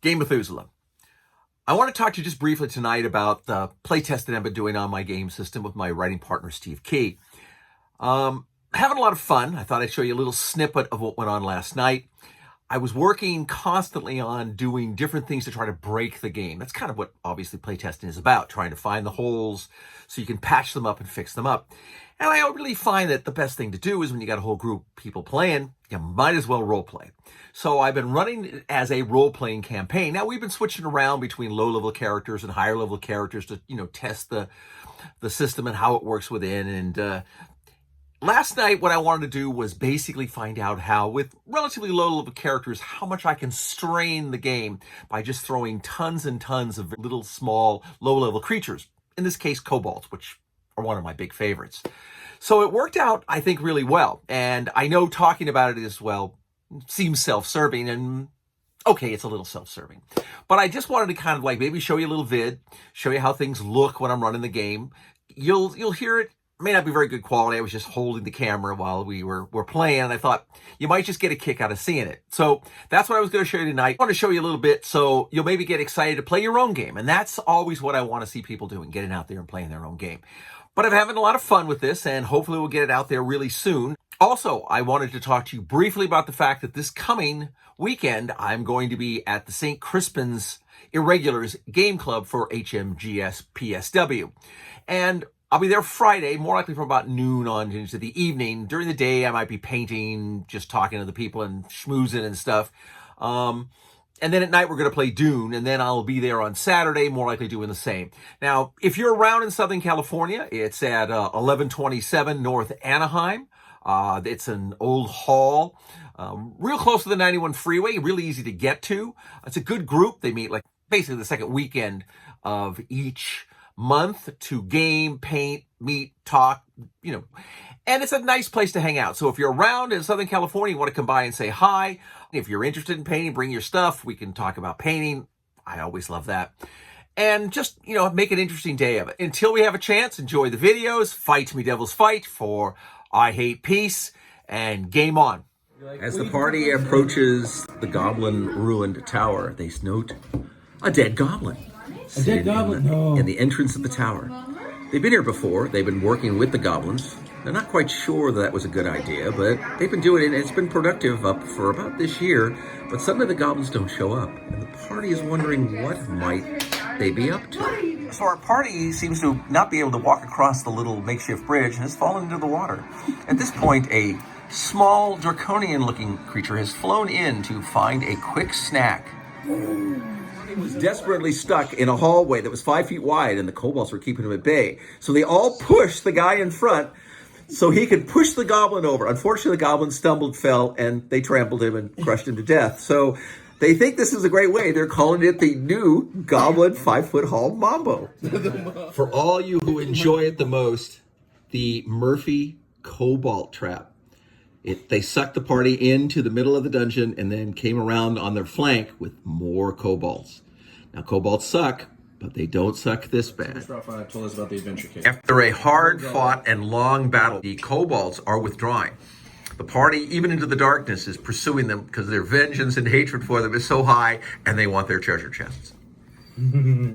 Game Methuselah. I want to talk to you just briefly tonight about the playtest that I've been doing on my game system with my writing partner, Steve Key. Having a lot of fun. I thought I'd show you a little snippet of what went on last night. I was working constantly on doing different things to try to break the game. That's kind of what obviously playtesting is about, trying to find the holes so you can patch them up and fix them up. And I really find that the best thing to do is when you got a whole group of people playing, you might as well role play. So I've been running it as a role-playing campaign. Now we've been switching around between low-level characters and higher-level characters to, test the system and how it works within. And last night, what I wanted to do was basically find out how, with relatively low-level characters, how much I can strain the game by just throwing tons and tons of little, small, low-level creatures. In this case, kobolds, which are one of my big favorites. So it worked out, I think, really well. And I know talking about it as well seems self-serving, and okay, it's a little self-serving. But I just wanted to kind of maybe show you a little vid, show you how things look when I'm running the game. You'll hear it. May not be very good quality. I was just holding the camera while we were playing, and I thought you might just get a kick out of seeing it. So that's what I was going to show you tonight. I want to show you a little bit so you'll maybe get excited to play your own game, and that's always what I want to see people doing, getting out there and playing their own game. But I'm having a lot of fun with this, and hopefully we'll get it out there really soon. Also, I wanted to talk to you briefly about the fact that this coming weekend, I'm going to be at the St. Crispin's Irregulars Game Club for HMGS PSW. And I'll be there Friday, more likely from about noon on into the evening. During the day, I might be painting, just talking to the people and schmoozing and stuff. And then at night, we're going to play Dune, and then I'll be there on Saturday, more likely doing the same. Now, if you're around in Southern California, it's at 1127 North Anaheim. It's an old hall, real close to the 91 freeway, really easy to get to. It's a good group. They meet basically the second weekend of each month to game, paint, meet, talk, and it's a nice place to hang out. So if you're around in Southern California, you want to come by and say hi. If you're interested in painting, bring your stuff. We can talk about painting. I always love that. And just, make an interesting day of it. Until we have a chance, enjoy the videos. Fight me, devils, fight for I Hate Peace, and game on. As the party approaches the goblin-ruined tower, they note a dead goblin. A dead goblin? No. In the entrance of the tower. They've been here before. They've been working with the goblins. They're not quite sure that was a good idea, but they've been doing it, and it's been productive up for about this year. But suddenly the goblins don't show up, and the party is wondering what might they be up to. So our party seems to not be able to walk across the little makeshift bridge and has fallen into the water. At this point, a small draconian-looking creature has flown in to find a quick snack. He was desperately stuck in a hallway that was 5 feet wide, and the kobolds were keeping him at bay. So they all pushed the guy in front so he could push the goblin over. Unfortunately, the goblin stumbled, fell, and they trampled him and crushed him to death. So they think this is a great way. They're calling it the new Goblin 5-foot-tall Mambo. For all you who enjoy it the most, the Murphy Cobalt Trap. They sucked the party into the middle of the dungeon and then came around on their flank with more kobolds. Now, kobolds suck, but they don't suck this bad. Told us about the adventure kit. After a hard-fought and long battle, the kobolds are withdrawing. The party, even into the darkness, is pursuing them because their vengeance and hatred for them is so high, and they want their treasure chests.